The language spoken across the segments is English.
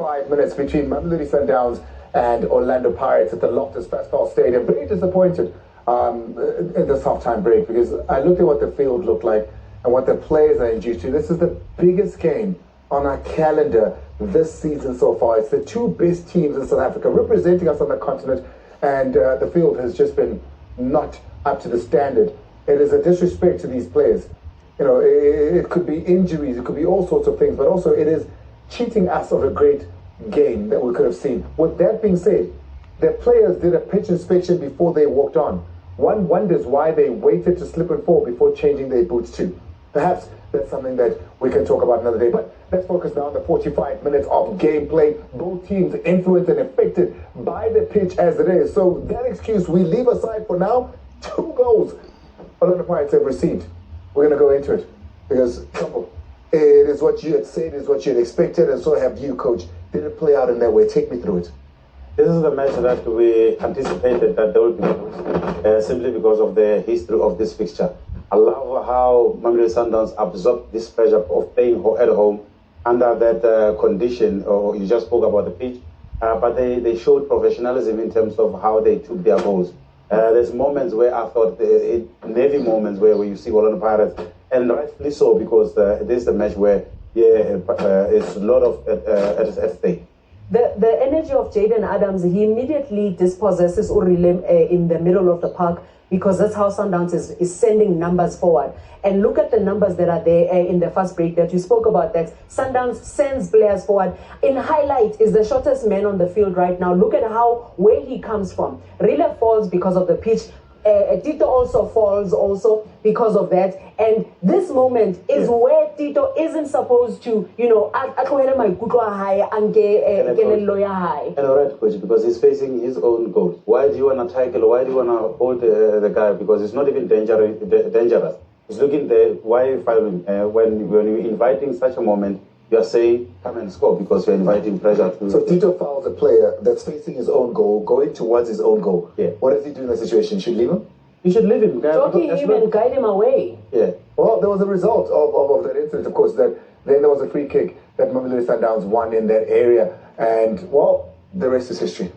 45 minutes between Mamelodi Sundowns and Orlando Pirates at the Loftus Versfeld Stadium. Very disappointed in this half-time break because I looked at what the field looked like and what the players are induced to. This is the biggest game on our calendar this season so far. It's the two best teams in South Africa representing us on the continent, and the field has just been not up to the standard. It is a disrespect to these players. You know, it could be injuries, it could be all sorts of things, but also it is cheating us of a great game that we could have seen. With that being said, the players did a pitch inspection before they walked on. One wonders why they waited to slip and fall before changing their boots too. Perhaps that's something that we can talk about another day. But let's focus now on the 45 minutes of gameplay. Both teams influenced and affected by the pitch as it is. So that excuse we leave aside for now. 2 goals Orlando Pirates have received. We're going to go into it because it is what you had said, is what you had expected, and so have you, Coach. Did it play out in that way? Take me through it. This is the match that we anticipated that there would be simply because of the history of this fixture. I love how Mamelodi Sundowns absorbed this pressure of playing at home under that condition. Or you just spoke about the pitch, but they showed professionalism in terms of how they took their goals. There's moments where I thought, Navy moments where you see Orlando Pirates, and rightfully so, because this is a match where it's a lot of at stake. The energy of Jaden Adams, he immediately dispossesses Urile in the middle of the park, because that's how Sundowns is sending numbers forward. And look at the numbers that are there in the first break that you spoke about, that Sundowns sends players forward. In highlight is the shortest man on the field right now. Look at where he comes from. Rile falls because of the pitch. Tito also falls because of that. And this moment is where Tito isn't supposed to, high and get lawyer high. And all right, Coach, because he's facing his own goal. Why do you want to tackle? Why do you want to hold the guy? Because it's not even dangerous. He's looking there. Why foul him? When you're inviting such a moment, you're saying, come and score, because you're inviting pressure to... So Tito fouls a player that's facing his own goal, going towards his own goal. Yeah. What does he do in that situation? Should leave him? You should leave him. Jockey him and guide him away. Yeah. Well, there was a result of that incident, of course, that then there was a free kick that Mamelodi Sundowns won in that area. And, well, the rest is history.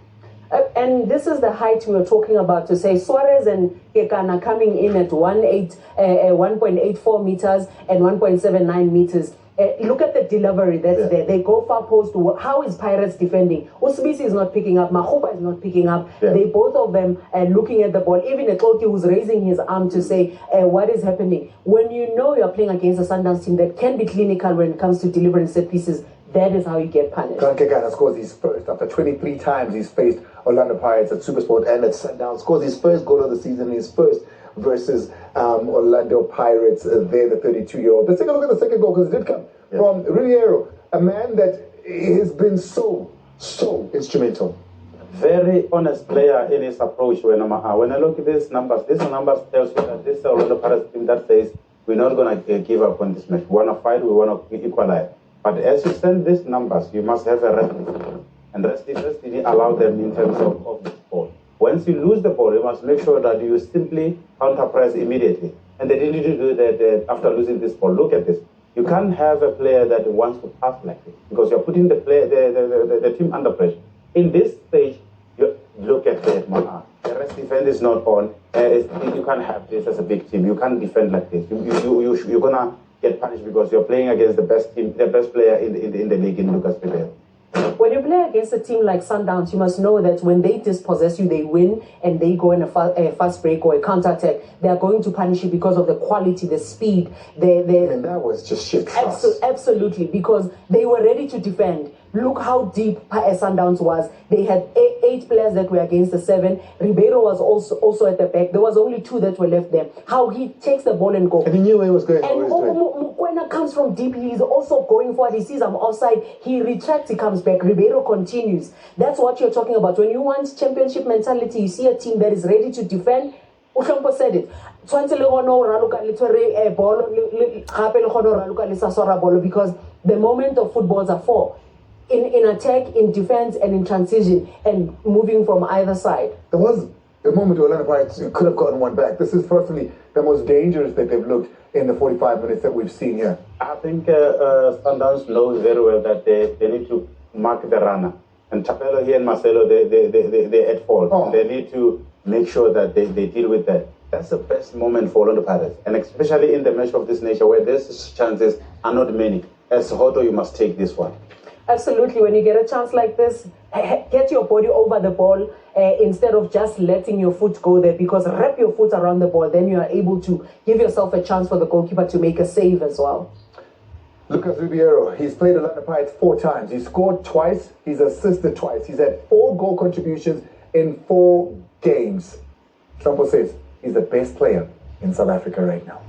And this is the height we were talking about, to say Suarez and Kekana coming in at 1.84 meters and 1.79 meters. Look at the delivery that's there. They go far post. How is Pirates defending? Usbisi is not picking up. Mahuba is not picking up. Yeah. They both of them looking at the ball. Even Etoki, who's raising his arm to say, what is happening? When you know you're playing against a Sundowns team that can be clinical when it comes to delivering set pieces, that is how you get punished. Kekana scores his first after 23 times he's faced Orlando Pirates at SuperSport and at Sundowns. Scores his first goal of the season, his first versus Orlando Pirates. There, the 32-year-old. Let's take a look at the second goal, because it did come from Ribeiro, a man that has been so instrumental. Very honest player in his approach. When I look at these numbers tells you that this Orlando Pirates team that says we're not going to give up on this match. We want to fight, we want to equalize. But as you send these numbers, you must have a rest defense. And rest defense didn't allow them in terms of this ball. Once you lose the ball, you must make sure that you simply counter-press immediately. And they didn't do that after losing this ball. Look at this. You can't have a player that wants to pass like this, because you're putting the team under pressure. In this stage, you look at that. The rest defense is not on. You can't have this as a big team. You can't defend like this. You're going to get punished because you're playing against the best team, the best player in the league, in Lucas Pereira. When you play against a team like Sundowns, you must know that when they dispossess you, they win, and they go in a fast break or a counter-attack, they are going to punish you because of the quality, the speed. And that was just shit. Absolutely, because they were ready to defend. Look how deep Sundowns was. They had 8 players that were against the 7. Ribeiro was also at the back. There was only 2 that were left there. How he takes the ball and goes. And he knew where he was going. And Mokoena comes from deep. He's also going forward. He sees I'm offside. He retracts. He comes back. Ribeiro continues. That's what you're talking about. When you want championship mentality, you see a team that is ready to defend. Uhlompo said it. Because the moment of footballs are 4. In attack, in defense, and in transition, and moving from either side. There was a moment where Orlando Pirates could have gotten one back. This is personally the most dangerous that they've looked in the 45 minutes that we've seen here. I think Sundowns knows very well that they need to mark the runner. And Tapelo here and Marcelo, they're at fault. Oh. They need to make sure that they deal with that. That's the best moment for Orlando Pirates. And especially in the match of this nature where these chances are not many. As Hoto, you must take this one. Absolutely. When you get a chance like this, get your body over the ball instead of just letting your foot go there, because wrap your foot around the ball. Then you are able to give yourself a chance for the goalkeeper to make a save as well. Lucas Ribeiro, he's played Orlando Pirates 4 times. He scored twice. He's assisted twice. He's had 4 goal contributions in 4 games. Sampo says he's the best player in South Africa right now.